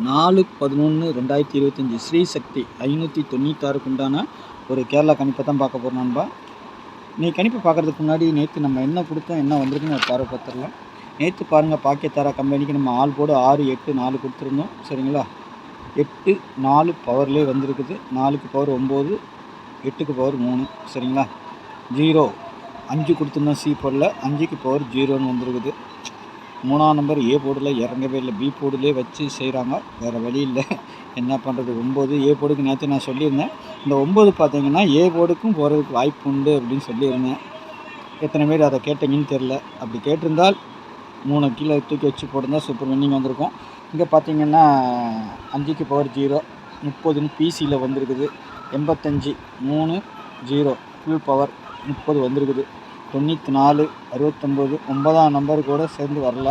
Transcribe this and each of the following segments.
4/11/2025 ஸ்ரீசக்தி 596க்கு உண்டான ஒரு கேரளா கணிப்பை தான் பார்க்க போகிறோம் நண்பா. நீ கணிப்பு பார்க்குறதுக்கு முன்னாடி நேற்று நம்ம என்ன கொடுத்தோம், என்ன வந்திருக்குன்னு ஒரு பார்வை பார்த்துடலாம். நேற்று பாருங்கள், பாக்கியத்தாரா கம்பெனிக்கு நம்ம ஆள் போடு 6, 8, 4 கொடுத்துருந்தோம். சரிங்களா? 8, 4 பவர்லேயே வந்திருக்குது. 4க்கு பவர் 9, 8க்கு பவர் 3. சரிங்களா? 0 5 கொடுத்துருந்தோம். சி போர்டில் 5க்கு பவர் 0ன்னு வந்திருக்குது. 3ஆம் நம்பர் ஏ போர்டில் இறங்கவே இல்லை, பி போர்டிலே வச்சு செய்கிறாங்க, வேறு வழி இல்லை, என்ன பண்ணுறது. 9 ஏ போர்டுக்கு நேற்று நான் சொல்லியிருந்தேன். இந்த 9 பார்த்தீங்கன்னா ஏ போர்டுக்கும் போகிறதுக்கு வாய்ப்பு உண்டு அப்படின்னு சொல்லியிருந்தேன். எத்தனை பேர் அதை கேட்டீங்கன்னு தெரில. அப்படி கேட்டிருந்தால் 3 கீழே தூக்கி வச்சு போட்டிருந்தால் சூப்பர் வின்னிங் வந்திருக்கும். இங்கே பார்த்தீங்கன்னா 5க்கு பவர் 0, 30ன்னு பிசியில் வந்திருக்குது. 85, 3, 0 ஃபுல் பவர் 30 வந்திருக்குது. 94, 69 9ஆம் நம்பர் கூட சேர்ந்து வரல.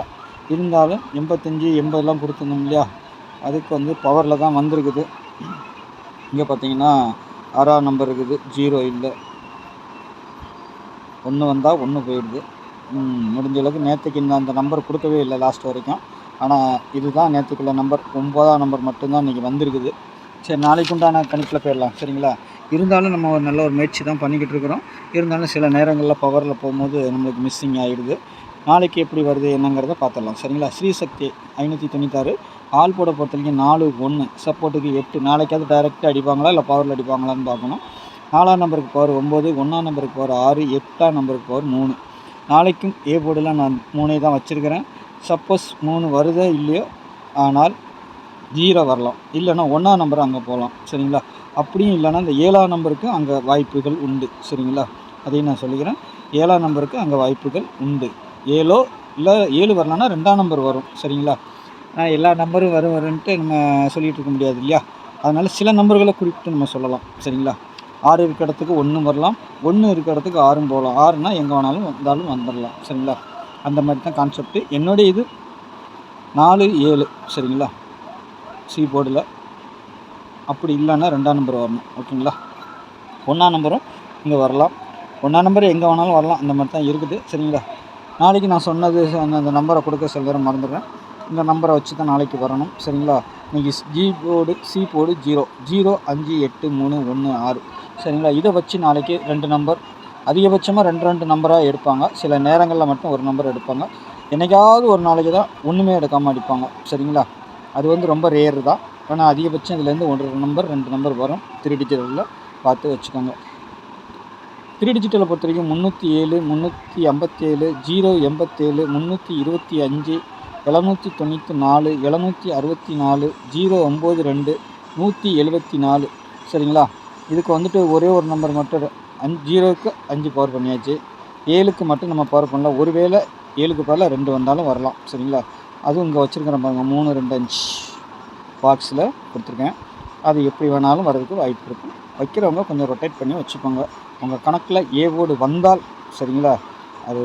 இருந்தாலும் 85, 80லாம் கொடுத்துருந்தோம் இல்லையா, அதுக்கு வந்து பவரில் தான் வந்திருக்குது. இங்கே பார்த்தீங்கன்னா 6ஆம் நம்பர் இருக்குது, 0 இல்லை. 1 வந்தால் 1 போயிடுது. முடிஞ்ச அளவுக்கு நேற்றுக்கு அந்த நம்பர் கொடுக்கவே இல்லை லாஸ்ட் வரைக்கும். ஆனால் இதுதான் நேற்றுக்குள்ள நம்பர். 9ஆம் நம்பர் மட்டும்தான் இன்றைக்கி வந்திருக்குது. சரி, நாளைக்கு உண்டான கணிப்பில் போயிடலாம். சரிங்களா? இருந்தாலும் நம்ம ஒரு நல்ல ஒரு முயற்சி தான் பண்ணிக்கிட்டு இருக்கிறோம். இருந்தாலும் சில நேரங்களில் பவரில் போகும்போது நம்மளுக்கு மிஸ்ஸிங் ஆகிடுது. நாளைக்கு எப்படி வருது என்னங்கிறத பார்த்துடலாம். சரிங்களா? ஸ்ரீசக்தி 596 ஆள் போட பொறுத்த வரைக்கும் 4, 1 சப்போர்ட்டுக்கு 8. நாளைக்காவது டைரெக்டாக அடிப்பாங்களா இல்லை பவரில் அடிப்பாங்களான்னு பார்க்கணும். 4ஆம் நம்பருக்கு பவர் 9, 1ஆம் நம்பருக்கு பவர் 6, 8ஆம் நம்பருக்கு பவர் 3. நாளைக்கும் ஏ போர்டில் நான் 3 தான் வச்சுருக்கிறேன். சப்போஸ் 3 வருதோ இல்லையோ, ஆனால் 0 வரலாம், இல்லைன்னா 1ஆம் நம்பர் அங்கே போகலாம். சரிங்களா? அப்படியும் இல்லைன்னா இந்த 7ஆம் நம்பருக்கு அங்கே வாய்ப்புகள் உண்டு. சரிங்களா? அதையும் நான் சொல்லிக்கிறேன். 7ஆம் நம்பருக்கு அங்கே வாய்ப்புகள் உண்டு. 7 இல்லை 7 வரலான்னா 2ஆம் நம்பர் வரும். சரிங்களா? எல்லா நம்பரும் வரும்ன்ட்டு நம்ம சொல்லிகிட்டு இருக்க முடியாது இல்லையா? அதனால் சில நம்பர்களை குறிப்பிட்டு நம்ம சொல்லலாம். சரிங்களா? 6 இருக்கிற இடத்துக்கு 1 வரலாம், 1 இருக்கிற இடத்துக்கு 6 போகலாம். 6னா எங்கே வேணாலும் வந்தாலும் வந்துடலாம். சரிங்களா? அந்த மாதிரி தான் கான்செப்ட்டு. என்னுடைய இது 4, 7. சரிங்களா? சி போர்டில் அப்படி இல்லைன்னா 2ஆம் நம்பர் வரணும். ஓகேங்களா? 1ஆம் நம்பரும் இங்கே வரலாம், 1ஆம் நம்பர் எங்கே வேணாலும் வரலாம். அந்த மாதிரி தான் இருக்குது. சரிங்களா? நாளைக்கு நான் சொன்னது அந்த நம்பரை கொடுக்க சில நேரம் மறந்துடுறேன். இந்த நம்பரை வச்சு தான் நாளைக்கு வரணும். சரிங்களா? இன்றைக்கி ஜி போர்டு, சி போர்டு 0, 0, 5, 8, 3, 1, 6. சரிங்களா? இதை வச்சு நாளைக்கு 2 நம்பர், அதிகபட்சமாக 2 நம்பராக எடுப்பாங்க. சில நேரங்களில் மட்டும் ஒரு நம்பர் எடுப்பாங்க. என்றைக்காவது ஒரு நாளைக்கு தான் ஒன்றுமே எடுக்காமல் அடிப்பாங்க. சரிங்களா? அது வந்து ரொம்ப ரேரு தான். ஆனால் அதிகபட்சம் இதுலேருந்து 1 நம்பர் 2 நம்பர் வரும். 3 டிஜிட்டலில் பார்த்து வச்சுக்கோங்க. 3 டிஜிட்டலை பொறுத்த வரைக்கும் 307, 357, 087, 325, 794, 764, 092, 174. சரிங்களா? இதுக்கு வந்துட்டு ஒரே ஒரு நம்பர் மட்டும் 0க்கு 5 பவர் பண்ணியாச்சு. 7க்கு மட்டும் நம்ம பவர் பண்ணலாம். ஒருவேளை 7க்கு பதிலாக 2 வந்தாலும் வரலாம். சரிங்களா? அதுவும் இங்கே வச்சுருக்கிறேன் பாருங்கள், 3, 2, 5 பாக்ஸில் கொடுத்துருக்கேன். அது எப்படி வேணாலும் வர்றதுக்கு வாய்ப்பு இருக்கும். வைக்கிறவங்க கொஞ்சம் ரொட்டேட் பண்ணி வச்சுக்கோங்க. உங்கள் கணக்கில் ஏ போர்டு வந்தால், சரிங்களா, அது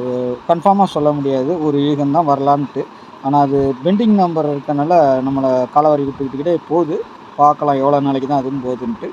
கன்ஃபார்மாக சொல்ல முடியாது, ஒரு யூகம் தான் வரலான்ட்டு. ஆனால் அது பெண்டிங் நம்பர் இருக்கனால நம்மளை காலவாரி விட்டுக்கிட்டே போகுது. பார்க்கலாம் எவ்வளோ நாளைக்கு தான் அதுவும் போகுதுன்ட்டு.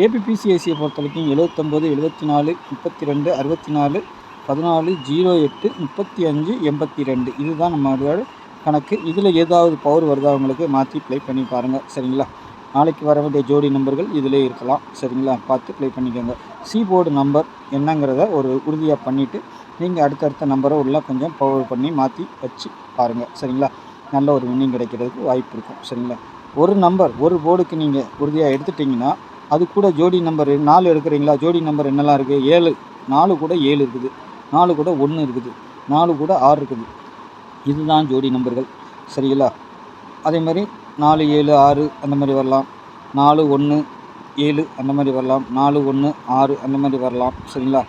ஏபிபிசிஐசியை பொறுத்த வரைக்கும் 79, 74, 32, 64, 14, 08, 35, 82. இதுதான் நம்மளோட கணக்கு. இதில் ஏதாவது பவர் வருதா அவங்களுக்கு மாற்றி ப்ளே பண்ணி பாருங்கள். சரிங்களா? நாளைக்கு வர வேண்டிய ஜோடி நம்பர்கள் இதிலே இருக்கலாம். சரிங்களா? பார்த்து ப்ளே பண்ணிக்கோங்க. சி போர்டு நம்பர் என்னங்கிறத ஒரு உறுதியாக பண்ணிவிட்டு நீங்கள் அடுத்தடுத்த நம்பரை உள்ள கொஞ்சம் பவர் பண்ணி மாற்றி வச்சு பாருங்கள். சரிங்களா? நல்ல ஒரு வின்னிங் கிடைக்கிறதுக்கு வாய்ப்பு இருக்கும். சரிங்களா? ஒரு நம்பர் ஒரு போர்டுக்கு நீங்கள் உறுதியாக எடுத்துட்டிங்கன்னா அது கூட ஜோடி நம்பர் 4 எடுக்கிறீங்களா? ஜோடி நம்பர் என்னெல்லாம் இருக்குது? 7, 4 கூட 7 இருக்குது, 4 கூட 1 இருக்குது, 4 கூட 6 இருக்குது. இதுதான் ஜோடி நம்பர்கள். சரிங்களா? அதே மாதிரி 4, 7, 6 அந்த மாதிரி வரலாம். 4, 1, 7 அந்த மாதிரி வரலாம். 4, 1, 6 அந்த மாதிரி வரலாம். சரிங்களா?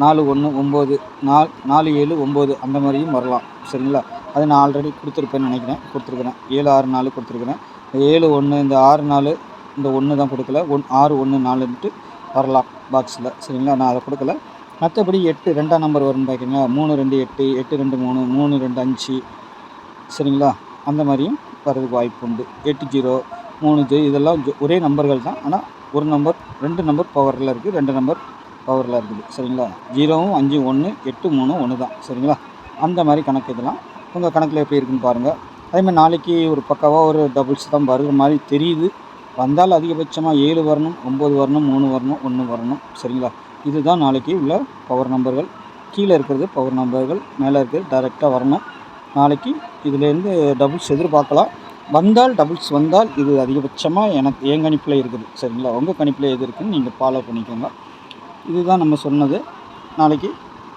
4, 1, 9, 4, 7, 9 அந்த மாதிரியும் வரலாம். சரிங்களா? அது நான் ஆல்ரெடி கொடுத்துருப்பேன்னு நினைக்கிறேன். கொடுத்துருக்குறேன் 7, 6, 4 கொடுத்துருக்குறேன். 7, 1 இந்த 6, 4 இந்த 1 தான் கொடுக்கல. 6, 1, 4ன்ட்டு வரலாம் பாக்ஸில். சரிங்களா? நான் அதை கொடுக்கல. மற்றபடி 8 2ஆம் நம்பர் வரும்னு பார்க்குறீங்களா? 3, 2, 8, 8, 2, 3, 3, 2, 5. சரிங்களா? அந்த மாதிரியும் வர்றதுக்கு வாய்ப்பு உண்டு. 8, 0, 3, 0 இதெல்லாம் ஒரே நம்பர்கள் தான். ஆனால் ஒரு நம்பர் 2 நம்பர் பவரில் இருக்குது, 2 நம்பர் பவரில் இருக்குது. சரிங்களா? 0, 5, 1, 8, 3, 1 தான். சரிங்களா? அந்த மாதிரி கணக்கு இதெல்லாம் உங்கள் கணக்கில் எப்படி இருக்குன்னு பாருங்கள். அதேமாதிரி நாளைக்கு ஒரு பக்காவாக ஒரு டபுள்ஸ் தான் வருகிற மாதிரி தெரியுது. வந்தால் அதிகபட்சமாக 7 வரணும், 9 வரணும், 3 வரணும், 1 வரணும். சரிங்களா? இதுதான் நாளைக்கு உள்ள பவர் நம்பர்கள். கீழே இருக்கிறது பவர் நம்பர்கள், மேலே இருக்கிறது டைரெக்டாக வரணும். நாளைக்கு இதுலேருந்து டபுள்ஸ் எதிர்பார்க்கலாம். வந்தால் டபுள்ஸ் வந்தால் இது அதிகபட்சமாக என் கணிப்பில் இருக்குது. சரிங்களா? உங்கள் கணிப்பில் எது இருக்குதுன்னு நீங்கள் ஃபாலோ பண்ணிக்கோங்க. இதுதான் நம்ம சொன்னது. நாளைக்கு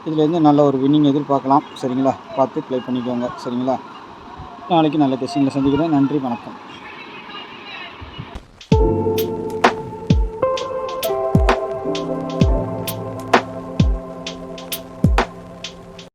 இதுலேருந்து நல்ல ஒரு வின்னிங் எதிர்பார்க்கலாம். சரிங்களா? பார்த்து ப்ளே பண்ணிக்கோங்க. சரிங்களா? நாளைக்கு நல்ல கெஸ்ஸிங்கில் சந்திக்கிறேன். நன்றி, வணக்கம்.